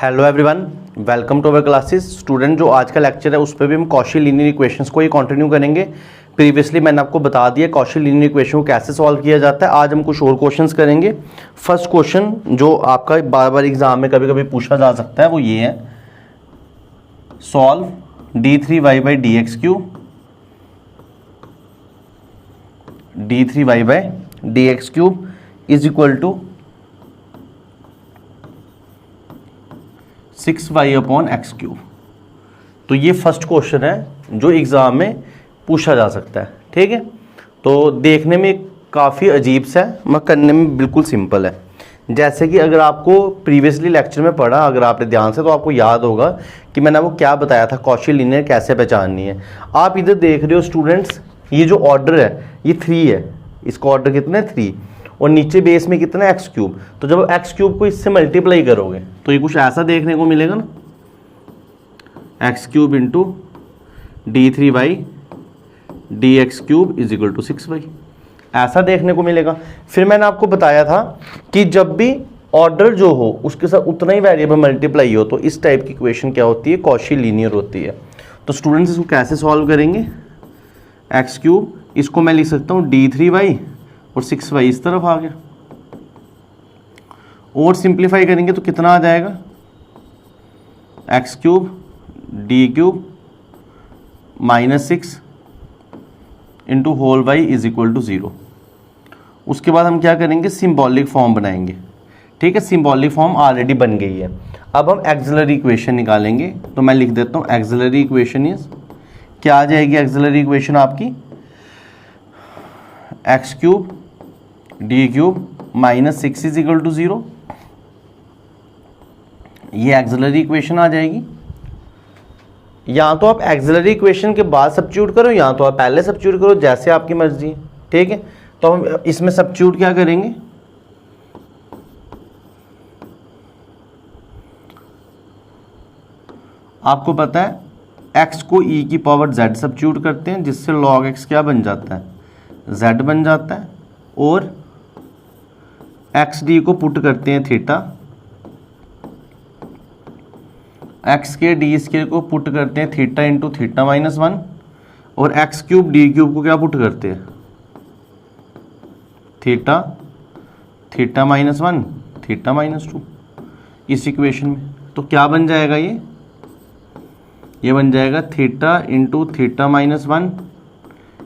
Hello everyone, welcome to our classes. Student, जो आज का लेक्चर है उस पर भी हम कॉची लीनियर इक्वेशंस को ही कंटिन्यू करेंगे। प्रीवियसली मैंने आपको बता दिया कॉची लीनियर इक्वेशन को कैसे सॉल्व किया जाता है। आज हम कुछ और क्वेश्चंस करेंगे। फर्स्ट क्वेश्चन जो आपका बार बार एग्जाम में कभी कभी पूछा जा सकता है वो ये है, solve d3y/dx3 is equal to 6y/x3। तो ये फर्स्ट क्वेश्चन है जो एग्ज़ाम में पूछा जा सकता है। ठीक है, तो देखने में काफ़ी अजीब सा है मगर करने में बिल्कुल सिंपल है। जैसे कि अगर आपको प्रीवियसली लेक्चर में पढ़ा, अगर आपने ध्यान से, तो आपको याद होगा कि मैंने आपको क्या बताया था कॉची लीनियर कैसे पहचाननी है। आप इधर देख रहे हो स्टूडेंट्स, ये जो ऑर्डर है ये 3 है। इसका ऑर्डर कितना है 3, और नीचे बेस में कितना है x3। तो जब x3 को इससे मल्टीप्लाई करोगे तो ये कुछ ऐसा देखने को मिलेगा ना, x3 into d3y/dx3 is equal to 6y, ऐसा देखने को मिलेगा। फिर मैंने आपको बताया था कि जब भी ऑर्डर जो हो उसके साथ उतना ही वेरिएबल मल्टीप्लाई हो तो इस टाइप की इक्वेशन क्या होती है, कॉची लीनियर होती है। तो स्टूडेंट्स इसको कैसे सॉल्व करेंगे, x3 इसको मैं लिख सकता हूँ d3y और 6y इस तरफ आ गया, और सिंप्लीफाई करेंगे तो कितना आ जाएगा, x3 d3 -6 into whole y is equal to 0। उसके बाद हम क्या करेंगे, सिंबॉलिक फॉर्म बनाएंगे। ठीक है, सिंबॉलिक फॉर्म ऑलरेडी बन गई है। अब हम एक्सिलरी इक्वेशन निकालेंगे। तो मैं लिख देता हूँ एक्सिलरी इक्वेशन इज, क्या आ जाएगी एक्सिलरी इक्वेशन आपकी, x3 d3 -6 is equal to 0। ये एक्सिलरी इक्वेशन आ जाएगी। या तो आप एक्सिलरी इक्वेशन के बाद सब्स्टिट्यूट करो या तो आप पहले सब्स्टिट्यूट करो, जैसे आपकी मर्जी। ठीक है, तो हम इसमें सब्स्टिट्यूट क्या करेंगे, आपको पता है x को e की पावर z सब्स्टिट्यूट करते हैं, जिससे log x क्या बन जाता है, z बन जाता है, और xd को पुट करते हैं थीटा, x के डी स्क्वायर को पुट करते हैं थीटा इंटू थीटा -1, और x3 d3 को क्या पुट करते हैं, थीटा थीटा -1 थीटा -2 इस इक्वेशन में। तो क्या बन जाएगा ये बन जाएगा theta into theta -1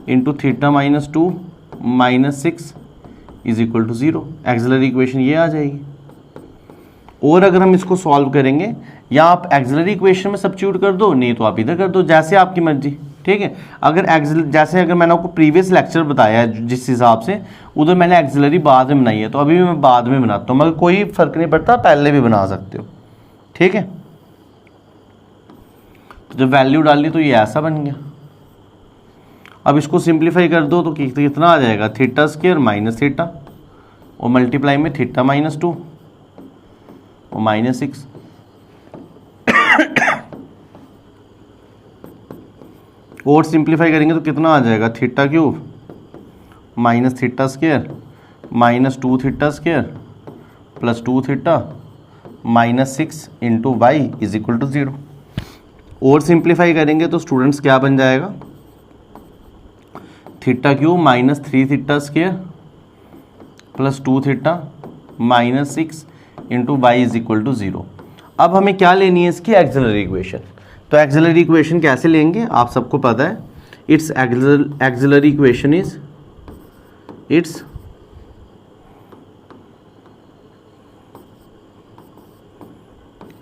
into theta -2 -6 is equal to 0। Auxiliary equation ये आ जाएगी। और अगर हम इसको सॉल्व करेंगे, या आप एक्सिलरी इक्वेशन में सब्स्टिट्यूट कर दो, नहीं तो आप इधर कर दो, जैसे आपकी मर्जी। ठीक है, अगर मैंने आपको प्रीवियस लेक्चर बताया है जिस हिसाब से, उधर मैंने एक्सिलरी बाद में बनाई है, तो अभी भी मैं बाद में बनाता हूँ, मगर कोई फर्क नहीं पड़ता, पहले भी बना सकते हो। ठीक है, तो जब वैल्यू डाली तो ये ऐसा बन गया। अब इसको सिंप्लीफाई कर दो तो कितना आ जाएगा, थीटा स्क्वायर माइनस थीटा, और मल्टीप्लाई में थीटा -2 और -6। और सिंप्लीफाई करेंगे तो कितना आ जाएगा, theta cube minus theta square -2 theta square plus 2 theta -6 into y is equal to 0। और सिंप्लीफाई करेंगे तो स्टूडेंट्स क्या बन जाएगा, theta cube -3 theta square plus 2 theta -6 into y is equal to 0। अब हमें क्या लेनी है, इसकी एक्सिलरी इक्वेशन। तो एक्सिलरी इक्वेशन कैसे लेंगे, आप सबको पता है, it's auxiliary equation is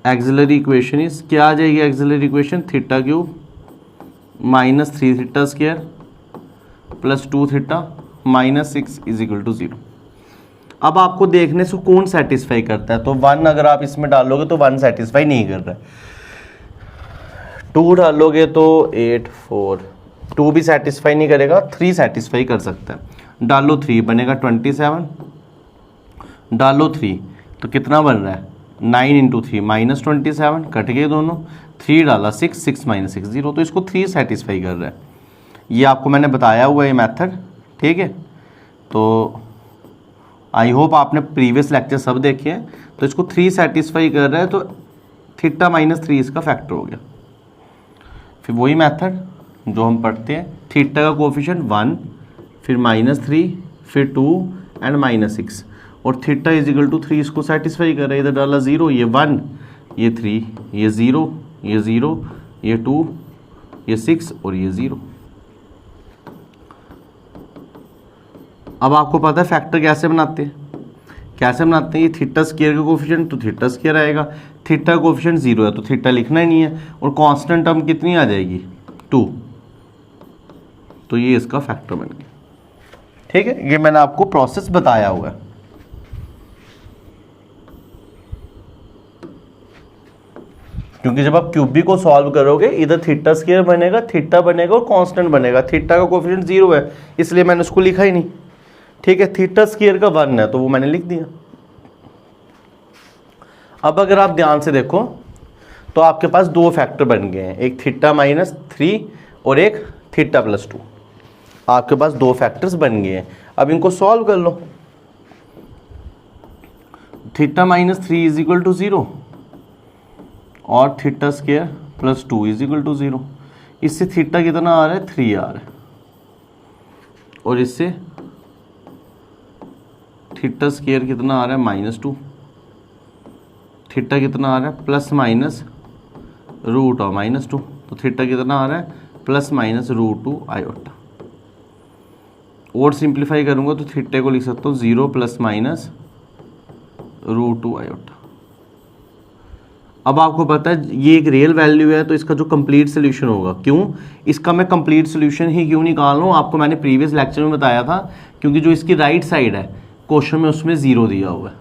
auxiliary equation is, क्या आ जाएगी auxiliary equation, theta cube -3 theta square plus 2 theta -6 is equal to 0। अब आपको देखने से कौन सेटिस्फाई करता है, तो 1 अगर आप इसमें डालोगे तो 1 सेटिस्फाई नहीं कर रहा है, 2 डालोगे तो 8 4, 2 भी सेटिस्फाई नहीं करेगा, 3 सेटिस्फाई कर सकता है। डालो 3 बनेगा 27, डालो 3 तो कितना बन रहा है, 9 इंटू 3 -27, कट गए दोनों, 3 डाला 6 6 -6 0, तो इसको 3 सेटिस्फाई कर रहा है। ये आपको मैंने बताया हुआ है मेथड। ठीक है, तो आई होप आपने प्रीवियस लेक्चर सब देखे हैं। तो इसको 3 सेटिस्फाई कर रहा है, तो थीटा माइनस 3 इसका फैक्टर हो गया। फिर वही मेथड जो हम पढ़ते हैं, थीटा का कोफिशिएंट 1, फिर -3, फिर 2 एंड -6, और थीटा इज इक्वल टू 3 इसको सेटिस्फाई कर रहा है। इधर डाला 0, ये 1, ये 3, ये 0, ये 0, ये 2, ये 6 और ये 0। अब आपको पता है फैक्टर कैसे बनाते हैं, ये थीटा स्क्वायर का कोफिशिएंट तो थीटा स्क्वायर आएगा, थीटा का कोफिशिएंट 0 है तो थीटा लिखना ही नहीं है, और कांस्टेंट टर्म कितनी आ जाएगी 2, तो ये इसका फैक्टर बन गया। ठीक है, ये मैंने आपको प्रोसेस बताया हुआ है। क्योंकि जब आप क्यूबी को सॉल्व करोगे इधर थीटा स्क्वायर बनेगा, थीटा बनेगा और कांस्टेंट बनेगा। थीटा का कोफिशिएंट 0 है इसलिए मैंने उसको लिखा ही नहीं। ठीक है, थीटा स्क्वायर का 1 है तो वो मैंने लिख दिया। अब अगर आप ध्यान से देखो तो आपके पास दो फैक्टर बन गए हैं, एक थीटा -3 और एक थीटा +2। आपके पास दो फैक्टर्स बन गए हैं। अब इनको सॉल्व कर लो। थीटा -3 इज इक्वल टू 0 और theta square +2 is equal to 0। इससे थीटा कितना आ रहा है 3 आ रहा है, और इससे थीटा स्क्वायर कितना आ रहा है -2, थीटा कितना आ रहा है ±√2, तो थीटा कितना आ रहा है ±√2 आयोटा। और सिंप्लीफाई करूंगा तो थीटा को लिख सकता हूँ 0 ±√2 आयोटा। अब आपको पता है ये एक रियल वैल्यू है तो इसका जो कंप्लीट सोल्यूशन होगा, क्यों इसका मैं कंप्लीट सोल्यूशन ही क्यों निकाल रहा हूँ, आपको मैंने प्रीवियस लेक्चर में बताया था, क्योंकि जो इसकी राइट साइड है क्वेश्चन में उसमें 0 दिया हुआ है।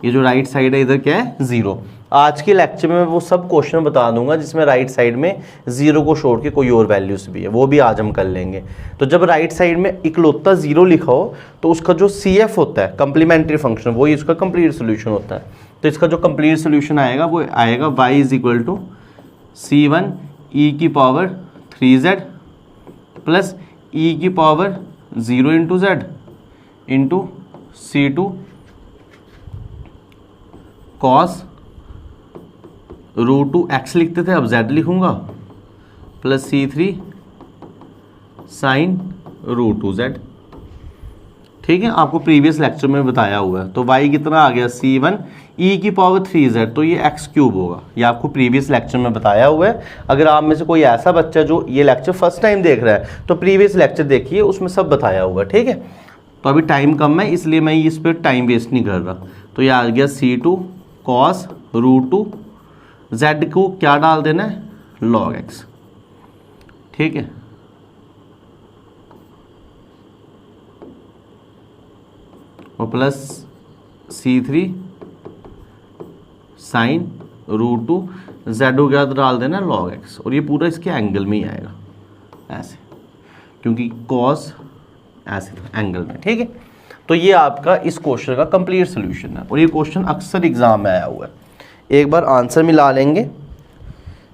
ये जो राइट साइड है इधर क्या है 0। आज के लेक्चर में मैं वो सब क्वेश्चन बता दूंगा जिसमें राइट साइड में 0 को छोड़ के कोई और वैल्यूज भी है, वो भी आज हम कर लेंगे। तो जब राइट साइड में इकलौता 0 लिखा हो तो उसका जो CF होता है कम्प्लीमेंट्री फंक्शन, वही उसका कंप्लीट सोल्यूशन होता है। तो इसका जो कंप्लीट सोल्यूशन आएगा वो आएगा y is equal to C1 e⁻³ z plus e⁻0 z into C2 cos √2x लिखते थे, अब z लिखूंगा, प्लस C3 sin √2z। ठीक है, आपको प्रीवियस लेक्चर में बताया हुआ है। तो y कितना आ गया C1 e⁻³ तो ये x³ होगा, ये आपको प्रीवियस लेक्चर में बताया हुआ है। अगर आप में से कोई ऐसा बच्चा जो ये लेक्चर फर्स्ट टाइम देख रहा है तो प्रीवियस लेक्चर देखिए, उसमें सब बताया हुआ है। ठीक है, तो अभी टाइम कम है इसलिए मैं इस पर टाइम वेस्ट नहीं कर रहा। तो ये आ गया C2 cos √2, z को क्या डाल देना है log x। ठीक है, और प्लस C3 sin √2, z को क्या डाल देना है log x, और ये पूरा इसके एंगल में ही आएगा ऐसे, क्योंकि cos ऐसे एंगल में। ठीक है, तो ये आपका इस क्वेश्चन का कंप्लीट सोल्यूशन है, और ये क्वेश्चन अक्सर एग्जाम में आया हुआ है। एक बार आंसर मिला लेंगे,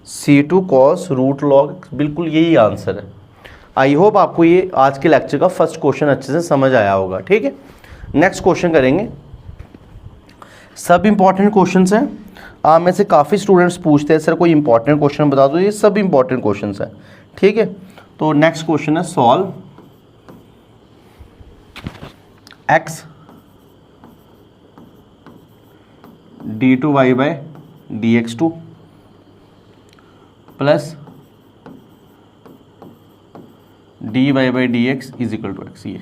C2 cos √log x, बिल्कुल यही आंसर है। आई होप आपको ये आज के लेक्चर का फर्स्ट क्वेश्चन अच्छे से समझ आया होगा। ठीक है, नेक्स्ट क्वेश्चन करेंगे। सब इंपॉर्टेंट क्वेश्चंस हैं, आप में से काफ़ी स्टूडेंट्स पूछते हैं सर कोई इंपॉर्टेंट क्वेश्चन बता दो, ये सब इंपॉर्टेंट क्वेश्चंस हैं। ठीक है, तो नेक्स्ट क्वेश्चन है solve x d2y/dx2 plus dy/dx is equal to x। ये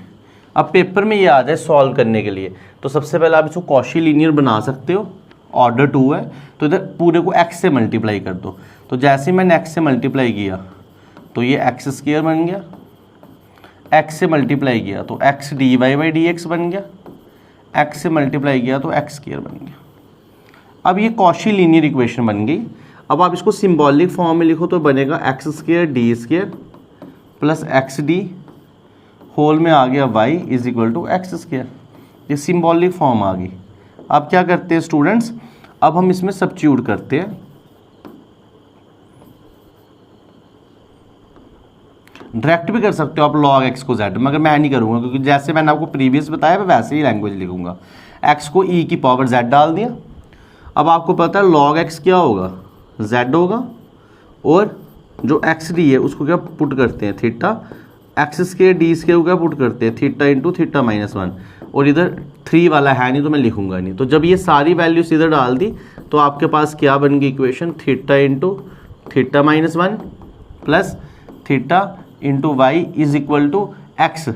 अब पेपर में ये आ जाए सॉल्व करने के लिए, तो सबसे पहले आप इसको कॉशी लीनियर बना सकते हो, ऑर्डर 2 है तो इधर पूरे को x से मल्टीप्लाई कर दो। तो जैसे ही मैंने x से मल्टीप्लाई किया तो ये x² बन गया, x से मल्टीप्लाई किया तो x dy/dx बन गया, x से मल्टीप्लाई किया तो x² बन गया। अब ये कॉशी लीनियर इक्वेशन बन गई। अब आप इसको सिंबॉलिक फॉर्म में लिखो तो बनेगा x² d² plus xd whole में आ गया y is equal to x²। ये सिंबॉलिक फॉर्म आ गई। अब क्या करते हैं स्टूडेंट्स, अब हम इसमें सब्स्टिट्यूट करते हैं। डायरेक्ट भी कर सकते हो आप log x को z, मगर मैं नहीं करूँगा क्योंकि जैसे मैंने आपको प्रीवियस बताया मैं वैसे ही लैंग्वेज लिखूंगा। x को e⁻z डाल दिया। अब आपको पता है log x क्या होगा, z होगा, और जो एक्स डी है उसको क्या पुट करते हैं theta, x square D square को क्या पुट करते हैं थीटा इंटू थीटा माइनस 1, और इधर 3 वाला है नहीं तो मैं लिखूंगा नहीं। तो जब ये सारी वैल्यूज इधर डाल दी तो आपके पास क्या बन गई equation, theta into theta minus 1 plus theta into y is equal to x.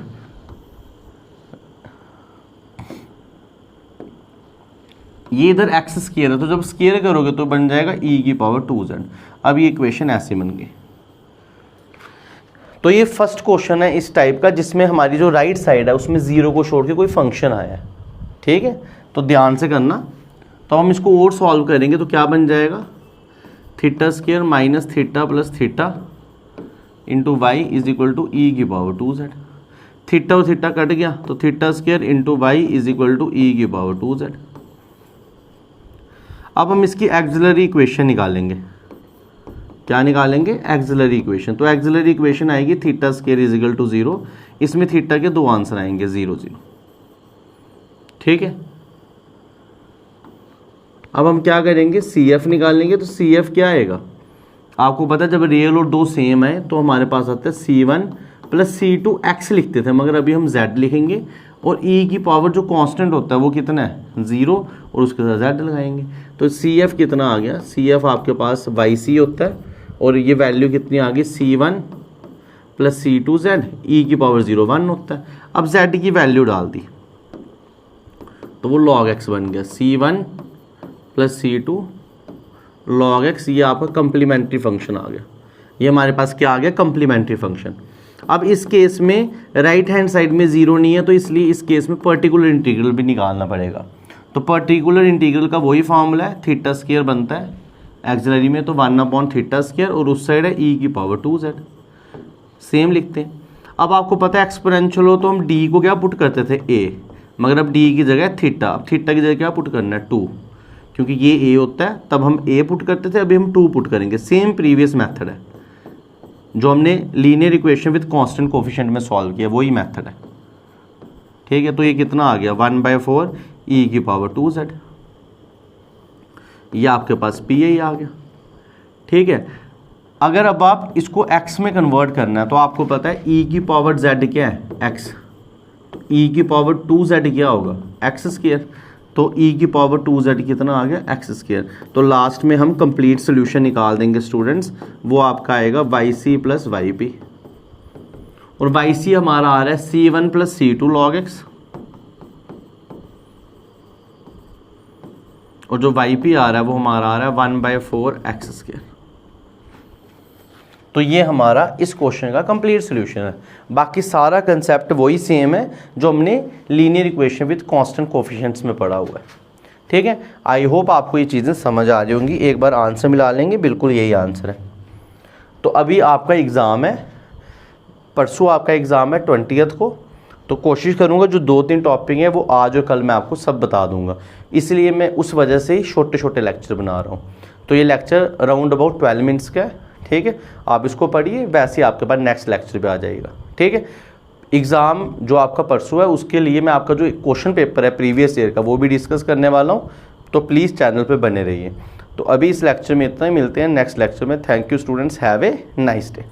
ये इधर एक्स स्क्वायर है तो जब स्क्वायर करोगे तो बन जाएगा e की पावर 2z। अब ये इक्वेशन ऐसे बन गई। तो ये फर्स्ट क्वेश्चन है इस टाइप का जिसमें हमारी जो राइट साइड है उसमें जीरो को छोड़ के कोई फंक्शन आया है, ठीक है। तो ध्यान से करना। तो हम इसको और सॉल्व करेंगे तो क्या बन जाएगा, theta square minus theta plus theta into y is equal to e की पावर 2z। थीटा और थीटा कट गया तो theta square into y is equal to e की पावर 2z। अब हम इसकी एक्सिलरी इक्वेशन निकालेंगे। क्या निकालेंगे, एक्सिलरी इक्वेशन। तो एक्सिलरी इक्वेशन आएगी theta square is equal to 0। इसमें थीटा के दो आंसर आएंगे 0 0, ठीक है। अब हम क्या करेंगे, CF निकालेंगे। तो CF क्या आएगा, आपको पता है जब रियल और दो सेम है तो हमारे पास आता है C1 प्लस C2 x लिखते थे, मगर अभी हम z लिखेंगे और e की पावर जो कांस्टेंट होता है वो कितना है 0 और उसके साथ z लगाएंगे। तो CF कितना आ गया, CF आपके पास YC होता है और ये वैल्यू कितनी आ गई C1 प्लस C2z, e की पावर 0 1 होता है। अब z की वैल्यू डाल दी तो वो log x बन गया, C1 plus C2 log x। ये आपका कंप्लीमेंट्री फंक्शन आ गया। ये हमारे पास क्या आ गया, कंप्लीमेंट्री फंक्शन। अब इस केस में राइट हैंड साइड में 0 नहीं है तो इसलिए इस केस में पर्टिकुलर इंटीग्रल भी निकालना पड़ेगा। तो पर्टिकुलर इंटीग्रल का वही फॉर्मूला है, थीटा स्क्वायर बनता है एक्सिलरी में तो 1 थीटा स्क्वायर और उस साइड है e की पावर 2z। सेम लिखते हैं। अब आपको पता है एक्सपोनेंशियल हो तो हम d को क्या पुट करते थे a, मगर अब d की जगह थीटा, अब थीटा की जगह क्या पुट करना है 2, क्योंकि ये a होता है तब हम a पुट करते थे, अभी हम 2 पुट करेंगे। सेम प्रीवियस मेथड है जो हमने linear equation with constant coefficient में सॉल्व किया, वही मेथड है, ठीक है। तो ये कितना आ गया 1/4 e की पावर 2z। ये आपके पास PI आ गया, ठीक है। अगर अब आप इसको x में कन्वर्ट करना है तो आपको पता है e की पावर z क्या है x, तो e की पावर 2z क्या होगा x स्क्वायर। तो e की पावर 2z कितना आ गया x स्क्वायर। तो लास्ट में हम कंप्लीट सोल्यूशन निकाल देंगे स्टूडेंट्स, वो आपका आएगा yc प्लस yp, और yc हमारा आ रहा है C1 plus C2 log x, और जो yp आ रहा है वो हमारा आ रहा है 1/4 x स्क्वायर। तो ये हमारा इस क्वेश्चन का कंप्लीट सोल्यूशन है। बाकी सारा कंसेप्ट वही सेम है जो हमने linear equation with constant coefficients में पढ़ा हुआ है, ठीक है। आई होप आपको ये चीज़ें समझ आ रही होंगी। एक बार आंसर मिला लेंगे, बिल्कुल यही आंसर है। तो अभी आपका एग्ज़ाम है, परसों आपका एग्ज़ाम है 20th को। तो कोशिश करूँगा जो 2-3 टॉपिक हैं वो आज और कल मैं आपको सब बता दूँगा, इसलिए मैं उस वजह से ही छोटे छोटे लेक्चर बना रहा हूँ। तो ये लेक्चर अराउंड अबाउट 12 मिनट्स का है, ठीक है। आप इसको पढ़िए, वैसे ही आपके पास नेक्स्ट लेक्चर भी आ जाएगा, ठीक है। एग्ज़ाम जो आपका परसों है उसके लिए मैं आपका जो क्वेश्चन पेपर है प्रीवियस ईयर का वो भी डिस्कस करने वाला हूँ, तो प्लीज़ चैनल पे बने रहिए। तो अभी इस लेक्चर में इतना ही, मिलते हैं नेक्स्ट लेक्चर में। Thank you students, have a nice day.